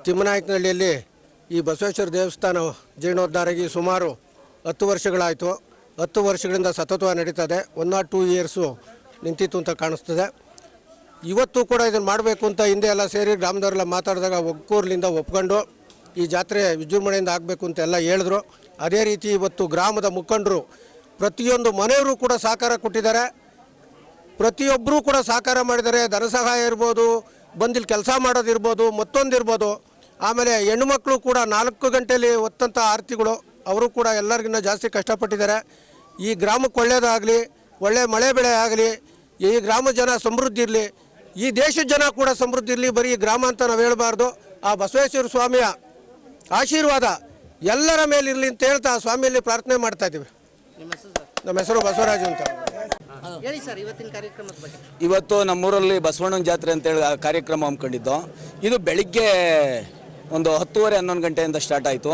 ತಿಮ್ಮನಾಯಕನಹಳ್ಳಿಯಲ್ಲಿ ಈ ಬಸವೇಶ್ವರ ದೇವಸ್ಥಾನ ಜೀರ್ಣೋದ್ಧಾರಾಗಿ ಸುಮಾರು 10 ವರ್ಷಗಳಾಯಿತು. 10 ವರ್ಷಗಳಿಂದ ಸತತವಾಗಿ ನಡೀತದೆ. 1 or 2 ಇಯರ್ಸು ನಿಂತಿತ್ತು ಅಂತ ಕಾಣಿಸ್ತದೆ. ಇವತ್ತು ಕೂಡ ಇದನ್ನು ಮಾಡಬೇಕು ಅಂತ ಹಿಂದೆ ಎಲ್ಲ ಸೇರಿ ಗ್ರಾಮದವರೆಲ್ಲ ಮಾತಾಡಿದಾಗ ಒಗ್ಗೂರ್ಲಿಂದ ಒಪ್ಕೊಂಡು ಈ ಜಾತ್ರೆ ವಿಜೃಂಭಣೆಯಿಂದ ಆಗಬೇಕು ಅಂತ ಎಲ್ಲ ಹೇಳಿದ್ರು. ಅದೇ ರೀತಿ ಇವತ್ತು ಗ್ರಾಮದ ಮುಖಂಡರು ಪ್ರತಿಯೊಂದು ಮನೆಯವರು ಕೂಡ ಸಹಕಾರ ಕೊಟ್ಟಿದ್ದಾರೆ. ಪ್ರತಿಯೊಬ್ಬರೂ ಕೂಡ ಸಹಕಾರ ಮಾಡಿದ್ದಾರೆ. ಧನ ಸಹಾಯ ಇರ್ಬೋದು, ಬಂದಿಲ್ಲಿ ಕೆಲಸ ಮಾಡೋದಿರ್ಬೋದು, ಮತ್ತೊಂದಿರ್ಬೋದು. ಆಮೇಲೆ ಹೆಣ್ಣುಮಕ್ಕಳು ಕೂಡ 4 ಗಂಟೆಯಲ್ಲಿ ಹೊತ್ತಂಥ ಆರತಿಗಳು ಅವರು ಕೂಡ ಎಲ್ಲರಿಗಿನ್ನ ಜಾಸ್ತಿ ಕಷ್ಟಪಟ್ಟಿದ್ದಾರೆ. ಈ ಗ್ರಾಮಕ್ಕೆ ಒಳ್ಳೆಯದಾಗಲಿ, ಒಳ್ಳೆಯ ಮಳೆ ಬೆಳೆ ಆಗಲಿ, ಈ ಗ್ರಾಮ ಜನ ಸಮೃದ್ಧಿ ಇರಲಿ, ಈ ದೇಶದ ಜನ ಕೂಡ ಸಮೃದ್ಧಿ ಇರಲಿ. ಬರೀ ಗ್ರಾಮ ಅಂತ ನಾವು ಹೇಳಬಾರ್ದು. ಆ ಬಸವೇಶ್ವರ ಸ್ವಾಮಿಯ ಆಶೀರ್ವಾದ ಎಲ್ಲರ ಮೇಲಿರಲಿ ಅಂತ ಹೇಳ್ತಾ ಸ್ವಾಮಿಯಲ್ಲಿ ಪ್ರಾರ್ಥನೆ ಮಾಡ್ತಾ ಇದ್ದೀವಿ. ನಮ್ಮ ಹೆಸರು ಬಸವರಾಜು ಅಂತ. ಹೇಳಿ ಸರ್, ಇವತ್ತಿನ ಕಾರ್ಯಕ್ರಮದ ಬಗ್ಗೆ. ಇವತ್ತು ನಮ್ಮೂರಲ್ಲಿ ಬಸವಣ್ಣನ ಜಾತ್ರೆ ಅಂತೇಳಿ ಕಾರ್ಯಕ್ರಮ ಹಮ್ಮಿಕೊಂಡಿದ್ದು. ಇದು ಬೆಳಿಗ್ಗೆ ಒಂದು 10:30-11 ಗಂಟೆಯಿಂದ ಸ್ಟಾರ್ಟ್ ಆಯಿತು.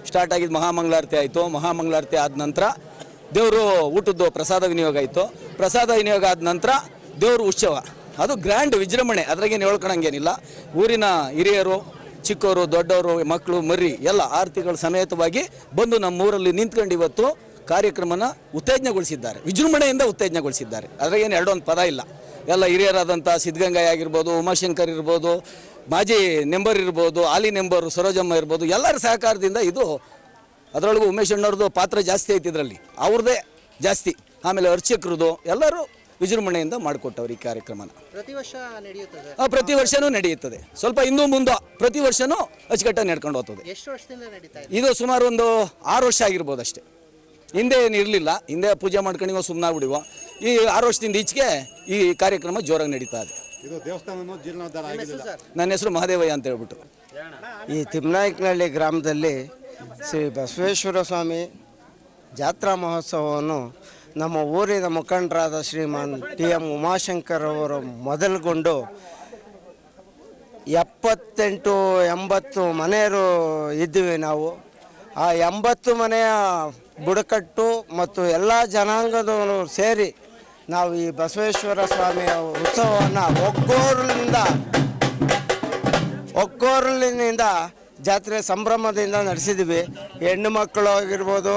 ಸ್ಟಾರ್ಟ್ ಆಗಿದ್ದು ಮಹಾಮಂಗಳಾರತಿ ಆಯಿತು. ಮಹಾಮಂಗಳಾರತಿ ಆದ ನಂತರ ದೇವರು ಊಟದ್ದು ಪ್ರಸಾದ ವಿನಿಯೋಗ ಆಯಿತು. ಪ್ರಸಾದ ವಿನಿಯೋಗ ಆದ ನಂತರ ದೇವರು ಉತ್ಸವ, ಅದು ಗ್ರ್ಯಾಂಡ್ ವಿಜೃಂಭಣೆ. ಅದ್ರಾಗೇನು ಹೇಳ್ಕೊಳಂಗೇನಿಲ್ಲ. ಊರಿನ ಹಿರಿಯರು, ಚಿಕ್ಕವರು, ದೊಡ್ಡವರು, ಮಕ್ಕಳು, ಮರಿ ಎಲ್ಲ ಆರತಿಗಳ ಸಮೇತವಾಗಿ ಬಂದು ನಮ್ಮೂರಲ್ಲಿ ನಿಂತ್ಕೊಂಡು ಇವತ್ತು ಕಾರ್ಯಕ್ರಮನ ಉತ್ತೇಜನಗೊಳಿಸಿದ್ದಾರೆ. ವಿಜೃಂಭಣೆಯಿಂದ ಉತ್ತೇಜನಗೊಳಿಸಿದ್ದಾರೆ. ಅದ್ರಾಗೇನು ಎರಡೊಂದು ಪದ ಇಲ್ಲ. ಎಲ್ಲ ಹಿರಿಯರಾದಂಥ ಸಿದ್ಧಗಂಗಯ್ಯ ಆಗಿರ್ಬೋದು, ಉಮಾಶಂಕರ್ ಇರ್ಬೋದು, ಮಾಜಿ ನೆಂಬರ್ ಇರ್ಬೋದು, ಹಾಲಿ ನೆಂಬರು ಸರೋಜಮ್ಮ ಇರ್ಬೋದು, ಎಲ್ಲರ ಸಹಕಾರದಿಂದ ಇದು. ಅದರೊಳಗೂ ಉಮೇಶ್ ಅಣ್ಣವ್ರದ್ದು ಪಾತ್ರ ಜಾಸ್ತಿ ಐತಿ ಇದರಲ್ಲಿ, ಅವ್ರದ್ದೇ ಜಾಸ್ತಿ. ಆಮೇಲೆ ಅರ್ಚಕರದು ಎಲ್ಲರೂ ವಿಜೃಂಭಣೆಯಿಂದ ಮಾಡಿಕೊಟ್ಟವ್ರು ಈ ಕಾರ್ಯಕ್ರಮನ. ಪ್ರತಿ ವರ್ಷ ನಡೆಯುತ್ತದೆ? ಪ್ರತಿ ವರ್ಷವೂ ನಡೆಯುತ್ತದೆ. ಸ್ವಲ್ಪ ಇನ್ನೂ ಮುಂದೆ ಪ್ರತಿ ವರ್ಷವೂ ಅಚ್ಚುಕಟ್ಟಾಗಿ ನಡ್ಕೊಂಡು ಹೋಗ್ತದೆ. ಎಷ್ಟು ವರ್ಷದಿಂದ ನಡೀತಾ ಇದೆ? ಇದು ಸುಮಾರು ಒಂದು 6 ವರ್ಷ ಆಗಿರ್ಬೋದು ಅಷ್ಟೇ. ಹಿಂದೆ ಏನು ಇರಲಿಲ್ಲ. ಹಿಂದೆ ಪೂಜೆ ಮಾಡ್ಕೊಂಡು ಸುಮ್ಮನೆ ಬಿಡುವ. ಈ 6 ವರ್ಷದಿಂದ ಈಚೆಗೆ ಈ ಕಾರ್ಯಕ್ರಮ ಜೋರಾಗಿ ನಡೀತಾ ಇದೆ. ನನ್ನ ಹೆಸರು ಮಹಾದೇವಯ್ಯ ಅಂತ ಹೇಳ್ಬಿಟ್ಟು. ಈ ತಿಮ್ಮನಾಯಕನಹಳ್ಳಿ ಗ್ರಾಮದಲ್ಲಿ ಶ್ರೀ ಬಸವೇಶ್ವರ ಸ್ವಾಮಿ ಜಾತ್ರಾ ಮಹೋತ್ಸವವನ್ನು ನಮ್ಮ ಊರಿನ ಮುಖಂಡರಾದ ಶ್ರೀಮಾನ್ TM ಉಮಾಶಂಕರ್ ಅವರು ಮೊದಲುಗೊಂಡು 78-80 ಮನೆಯರು ಇದ್ದೀವಿ ನಾವು. ಆ 80 ಮನೆಯ ಬುಡಕಟ್ಟು ಮತ್ತು ಎಲ್ಲ ಜನಾಂಗದವರು ಸೇರಿ ನಾವು ಈ ಬಸವೇಶ್ವರ ಸ್ವಾಮಿಯ ಉತ್ಸವವನ್ನು ಒಗ್ಗೂರಿನಿಂದ ಜಾತ್ರೆ ಸಂಭ್ರಮದಿಂದ ನಡೆಸಿದ್ವಿ. ಹೆಣ್ಣು ಮಕ್ಕಳು ಆಗಿರ್ಬೋದು,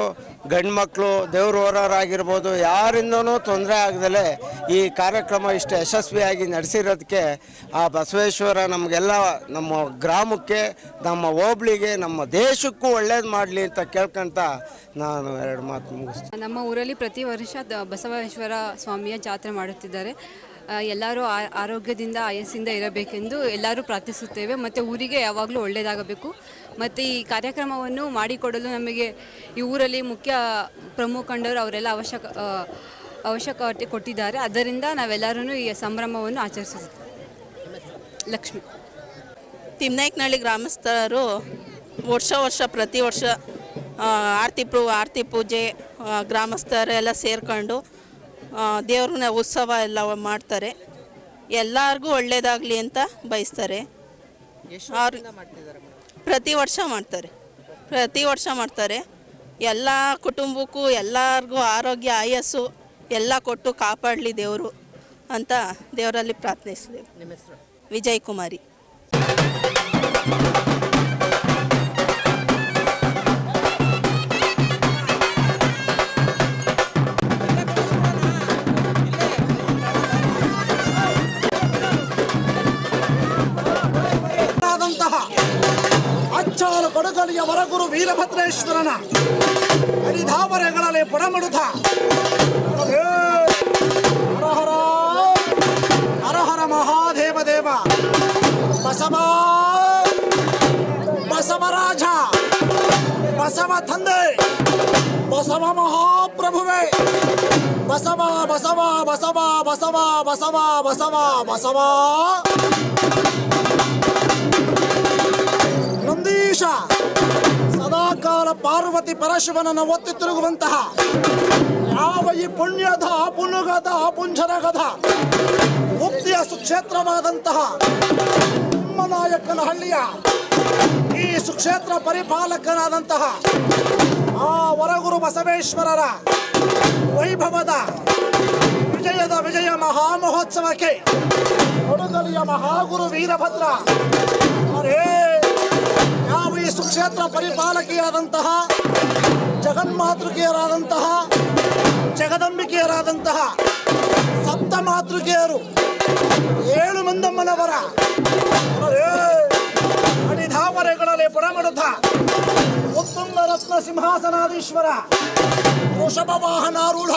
ಗಂಡು ಮಕ್ಕಳು, ದೇವ್ರ ಹೋರಾರಾಗಿರ್ಬೋದು, ಯಾರಿಂದನೂ ತೊಂದರೆ ಆಗದಲೇ ಈ ಕಾರ್ಯಕ್ರಮ ಇಷ್ಟು ಯಶಸ್ವಿಯಾಗಿ ನಡೆಸಿರೋದಕ್ಕೆ ಆ ಬಸವೇಶ್ವರ ನಮಗೆಲ್ಲ, ನಮ್ಮ ಗ್ರಾಮಕ್ಕೆ, ನಮ್ಮ ಹೋಬಳಿಗೆ, ನಮ್ಮ ದೇಶಕ್ಕೂ ಒಳ್ಳೇದು ಮಾಡಲಿ ಅಂತ ಕೇಳ್ಕೊಂತ ನಾನು 2 ಮಾತು ಮುಗಿಸ್ತೀನಿ. ನಮ್ಮ ಊರಲ್ಲಿ ಪ್ರತಿ ವರ್ಷ ಬಸವೇಶ್ವರ ಸ್ವಾಮಿಯ ಜಾತ್ರೆ ಮಾಡುತ್ತಿದ್ದಾರೆ. ಎಲ್ಲರೂ ಆರೋಗ್ಯದಿಂದ ಆಯಸ್ಸಿಂದ ಇರಬೇಕೆಂದು ಎಲ್ಲರೂ ಪ್ರಾರ್ಥಿಸುತ್ತೇವೆ. ಮತ್ತು ಊರಿಗೆ ಯಾವಾಗಲೂ ಒಳ್ಳೆಯದಾಗಬೇಕು. ಮತ್ತು ಈ ಕಾರ್ಯಕ್ರಮವನ್ನು ಮಾಡಿಕೊಡಲು ನಮಗೆ ಈ ಊರಲ್ಲಿ ಮುಖ್ಯ ಪ್ರಮುಖಂಡರು ಅವರೆಲ್ಲ ಅವಶ್ಯಕತೆ ಕೊಟ್ಟಿದ್ದಾರೆ. ಅದರಿಂದ ನಾವೆಲ್ಲರೂ ಈ ಸಂಭ್ರಮವನ್ನು ಆಚರಿಸುತ್ತೇವೆ. ಲಕ್ಷ್ಮಿ. ತಿಮ್ಮನಾಯಕನಹಳ್ಳಿ ಗ್ರಾಮಸ್ಥರು ವರ್ಷ ಪ್ರತಿ ವರ್ಷ ಆರತಿ ಪೂಜೆ ಗ್ರಾಮಸ್ಥರೆಲ್ಲ ಸೇರ್ಕೊಂಡು ದೇವ್ರನ್ನ ಉತ್ಸವ ಎಲ್ಲ ಮಾಡ್ತಾರೆ. ಎಲ್ಲರಿಗೂ ಒಳ್ಳೆಯದಾಗಲಿ ಅಂತ ಬಯಸ್ತಾರೆ. ಅವ್ರು ಪ್ರತಿ ವರ್ಷ ಮಾಡ್ತಾರೆ. ಎಲ್ಲ ಕುಟುಂಬಕ್ಕೂ ಎಲ್ಲರಿಗೂ ಆರೋಗ್ಯ ಆಯಸ್ಸು ಎಲ್ಲ ಕೊಟ್ಟು ಕಾಪಾಡಲಿ ದೇವರು ಅಂತ ದೇವರಲ್ಲಿ ಪ್ರಾರ್ಥಿಸ್ತೀವಿ. ವಿಜಯ್ ಕುಮಾರಿ. ಅಚ್ಚಾಲು ಕೊಡಗಲಿಯ ವರಗುರು ವೀರಭದ್ರೇಶ್ವರನ ಹರಿಧಾವರೆಗಳಲ್ಲಿ ಪುಡಮಡುತ್ತ ಹರ ಹರ ಮಹಾದೇವ ದೇವ ಬಸವರಾಜ, ಬಸವ ತಂದೆ, ಬಸವ ಮಹಾಪ್ರಭುವೆ, ಬಸವ ಬಸವ ಬಸವ ಬಸವ ಬಸವ ಬಸವ ಬಸವ ನಂದೀಶ ಸದಾಕಾಲ ಪಾರ್ವತಿ ಪರಶಿವನನ್ನು ಒತ್ತಿ ತಿರುಗುವಂತಹ ಯಾವ ಈ ಪುಣ್ಯದ ಪುನುಗದ ಪುಂಜರಗದ ಮುಕ್ತಿಯ ಸುಕ್ಷೇತ್ರವಾದಂತಹ ತಿಮ್ಮನಾಯಕನಹಳ್ಳಿಯ ಈ ಸುಕ್ಷೇತ್ರ ಪರಿಪಾಲಕನಾದಂತಹ ಆ ವರಗುರು ಬಸವೇಶ್ವರರ ವೈಭವದ ವಿಜಯ ಮಹಾಮಹೋತ್ಸವಕ್ಕೆ ಕೊಡಗಲಿಯ ಮಹಾಗುರು ವೀರಭದ್ರ ಸುಕ್ಷೇತ್ರ ಪರಿಪಾಲಕಿಯಾದಂತಹ ಜಗನ್ಮಾತೃಕೆಯರಾದಂತಹ ಜಗದಂಬಿಕೆಯರಾದಂತಹ ಸಪ್ತ ಮಾತೃಕೆಯರು 7 ಮಂದಮ್ಮನವರ ಅಡಿಧಾವರೆಗಳಲ್ಲಿ ಪುಡಮಡುತ್ತ ಉತ್ತುಂಗ ರತ್ನ ಸಿಂಹಾಸನಾಧೀಶ್ವರ ವೃಷಭ ವಾಹನಾರೂಢ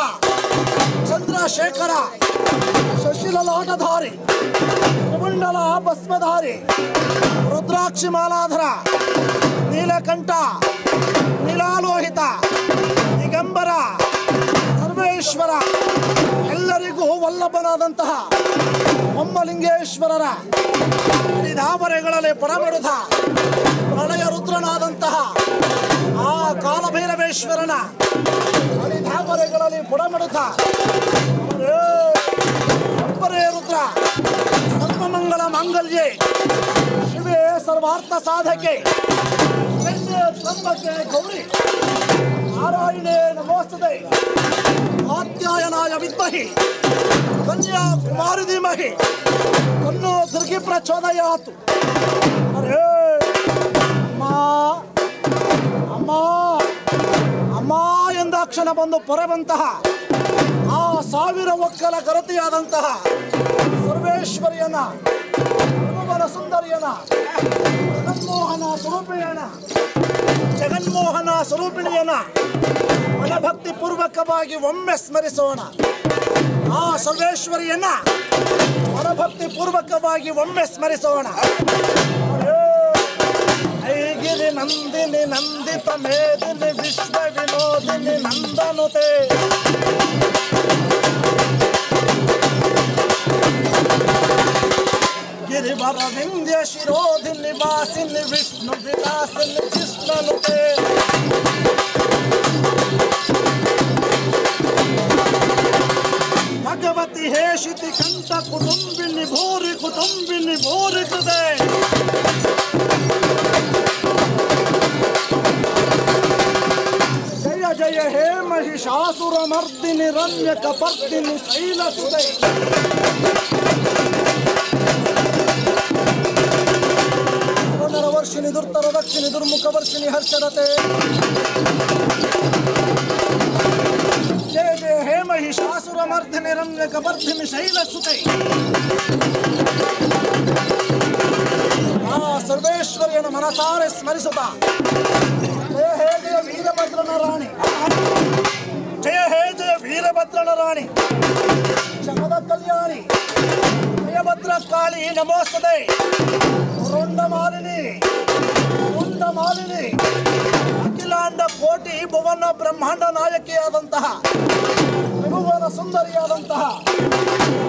ಚಂದ್ರಶೇಖರ ಶಶಿಲಲಾಟಧಾರಿ ತ್ರಿಮಂಡಲ ಭಸ್ಮಧಾರಿ ರುದ್ರಾಕ್ಷಿ ಮಾಲಾಧರ ನೀಲಕಂಠ ನೀಲಾಲೋಹಿತ ದಿಗಂಬರ ಸರ್ವೇಶ್ವರ ಎಲ್ಲರಿಗೂ ವಲ್ಲಭನಾದಂತಹ ಒಮ್ಮಲಿಂಗೇಶ್ವರರ ಧಾವರೆಗಳಲ್ಲಿ ಪಡಮಡುತ್ತ ಪ್ರಳಯ ರುದ್ರನಾದಂತಹ ಆ ಕಾಲಭೈರವೇಶ್ವರನ ಧಾವರೆಗಳಲ್ಲಿ ಪುಡಮಡುತ್ತ ಒಬ್ಬರೇ ರುದ್ರ ಸರ್ವಮಂಗಳ ಮಾಂಗಲ್ಯೆ ಶಿವೆ ಸರ್ವಾರ್ಥ ಸಾಧಕೆ ತ್ರಂಬಕೆ ಗೌರಿ ನಾರಾಯಣೇ ನಮೋಸ್ತುತೆ ಆತ್ಯಾಯನಾಯ ವಿದ್ಮಹಿ ಕನ್ಯಾ ಕುಮಾರಿ ಧೀಮಹಿ ತನ್ನೋ ದುರ್ಗಿ ಪ್ರಚೋದಯಾತು. ಅರೇ ಅಮ್ಮ ಅಮ್ಮ ಎಂದಾಕ್ಷಣ ಬಂದು ಪೊರೆವಂತಹ ಆ 1000 ಒಕ್ಕಲ ಗರತಿಯಾದಂತಹ ಸರ್ವೇಶ್ವರಿಯನ ಭುವನ ಸುಂದರಿಯನ ಜಗನ್ಮೋಹನ ಸ್ವರೂಪಿಣಿಯನ ಮನಭಕ್ತಿ ಪೂರ್ವಕವಾಗಿ ಒಮ್ಮೆ ಸ್ಮರಿಸೋಣ. ಆ ಸರ್ವೇಶ್ವರಿಯನ್ನ ಮನಭಕ್ತಿ ಪೂರ್ವಕವಾಗಿ ಒಮ್ಮೆ ಸ್ಮರಿಸೋಣ. ಐಗಿರಿ ನಂದಿನಿ ನಂದಿತ ಮೇದಿನಿ ವಿಶ್ವ ವಿನೋದಿನಿ ನಂದನುತೆ ಗಿರಿವರ ವಿಂಧ್ಯ ಶಿರೋಧಿನಿ ವಾಸಿನಿ ವಿಷ್ಣು ವಿಲಾಸಿನಿ ಕೃಷ್ಣನುತೆ ಭಗವತಿ ಹೇಷಿತಿ ಕಂಠ ಕುಟುಂಬಿನಿ ಭೂರಿ ಕೃತೆ ಜಯ ಜಯ ಹೇ ಮಹಿಷಾಸುರ ಮರ್ದಿನಿ ರಮ್ಯ ಕಪರ್ದಿನಿ ಶೈಲಸುತೆ ವರ್ಷಿಣಿ ದುರ್ತರ ದಕ್ಷಿಣಿ ದುರ್ಮುಖ ವರ್ಷಿಣಿ ಹರ್ಷರತೆ ಜಯ ಜಯ ಹೇ ಮಹಿಷಾಸುರ ಮರ್ದಿನಿ ರಮ್ಯ ಕಪರ್ದಿನಿ ಶೈಲಸುತೆ. ಆ ಸರ್ವೇಶ್ವರಿಯನ್ನು ಮನಸಾರೆ ಸ್ಮರಿಸುತ್ತಾ ಜಯ ಹೇ ಜಯ ವೀರಭದ್ರನ ರಾಣಿ ಜಯ ಹೇ ಜಯ ವೀರಭದ್ರನ ರಾಣಿ ಜಗದ ಕಲ್ಯಾಣಿ ಜಯಭದ್ರ ಕಾಳಿ ನಮೋಸ್ತುತೆ. ರುಂಡ ಮಾಲಿನಿ ಅಖಿಲಾಂಡ ಕೋಟಿ ಭುವನ ಬ್ರಹ್ಮಾಂಡ ನಾಯಕಿಯಾದಂತಹ ತ್ರಿಭುವನ ಸುಂದರಿಯಾದಂತಹ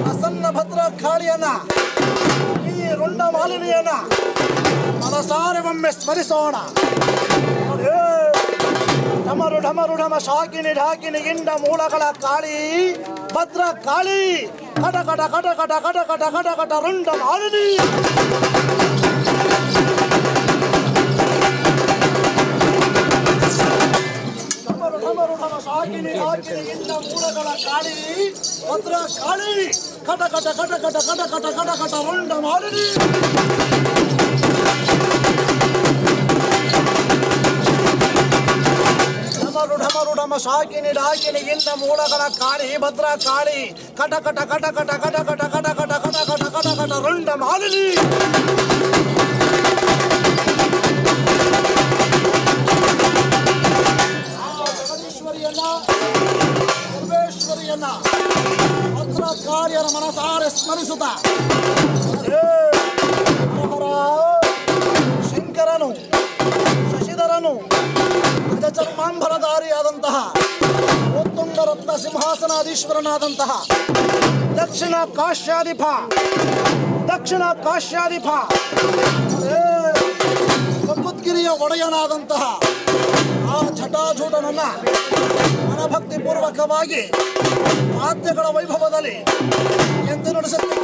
ಪ್ರಸನ್ನ ಭದ್ರ ಕಾಳಿಯನ್ನ ಈ ರುಂಡ ಮಾಲಿನಿಯನ್ನ ಮನಸಾರೆ ಒಮ್ಮೆ ಸ್ಮರಿಸೋಣ. ಢಮರು ಢಮರು ಢಮ ಶಾಕಿನಿ ಢಾಕಿನಿ ಗಿಂಡ ಮೂಳಗಳ ಕಾಳಿ ಭದ್ರ ಕಾಳಿ ಕಟ ಕಟ ಕಟ ಕಟ ಕಟ ಕಟ ಕಟ ಕಟ ರುಂಡ ಮಾಲಿನಿ. ಢಮರು ಢಮರು ಢಮ ಶಾಕಿನಿ ಢಾಕಿನಿ ಗಿಂಡ ಮೂಳಗಳ ಕಾಳಿ ಭದ್ರ ಕಾಳಿ ಕಟ ಕಟ ಕಟ ಕಟ ಕಟ ಕಟ ಕಟ ಕಟ ರುಂಡ ಮಾಲಿನಿ. ಢಮರುಢಮ ಶಾಕಿನಿ ಡಾಕಿನಿ ಗಿಂಡ ಮೂಳಗಳ ಕಾಳಿ ಭದ್ರ ಕಾಳಿ ಕಟ ಕಟ ಕಟ ಕಟ ಕಟ ಕಟ ಕಟ ಕಟ ಕಟ ಕಟ ಕಟ ಕಟ ರುಂಡ ಮಾಲಿನಿ. ಜಗದೀಶ್ವರಿಯನ್ನ ಸರ್ವೇಶ್ವರಿಯನ್ನ ಭದ್ರ ಕಾಳಿಯರ ಮನಸಾರೆ ಸ್ಮರಿಸುತ್ತ ಶಂಕರನು ಶಶಿಧರನು ಚರ್ಮಾಂಬರಧಾರಿಯಾದಂತಹ ಉತ್ತುಂಗ ರತ್ನ ಸಿಂಹಾಸನಾಧೀಶ್ವರನಾದಂತಹ ದಕ್ಷಿಣ ಕಾಶ್ಯಾಧಿಪ ಕಪ್ಪುದ್ಗಿರಿಯ ಒಡೆಯನಾದಂತಹ ಆ ಜಟಾಜೂಟನನ್ನ ಮನಭಕ್ತಿ ಪೂರ್ವಕವಾಗಿ ವಾದ್ಯಗಳ ವೈಭವದಲ್ಲಿ ಎಂದು ನಡೆಸುತ್ತಾರೆ.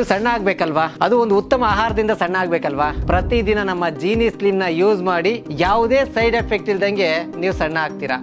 ನೀವು ಸಣ್ಣ ಆಗ್ಬೇಕಲ್ವಾ, ಅದು ಒಂದು ಉತ್ತಮ ಆಹಾರದಿಂದ ಸಣ್ಣ ಆಗ್ಬೇಕಲ್ವಾ. ಪ್ರತಿದಿನ ನಮ್ಮ ಜೀನಿ ಸ್ಲಿಮ್ ನ ಯೂಸ್ ಮಾಡಿ ಯಾವುದೇ ಸೈಡ್ ಎಫೆಕ್ಟ್ ಇಲ್ದಂಗೆ ನೀವು ಸಣ್ಣ ಆಗ್ತೀರಾ.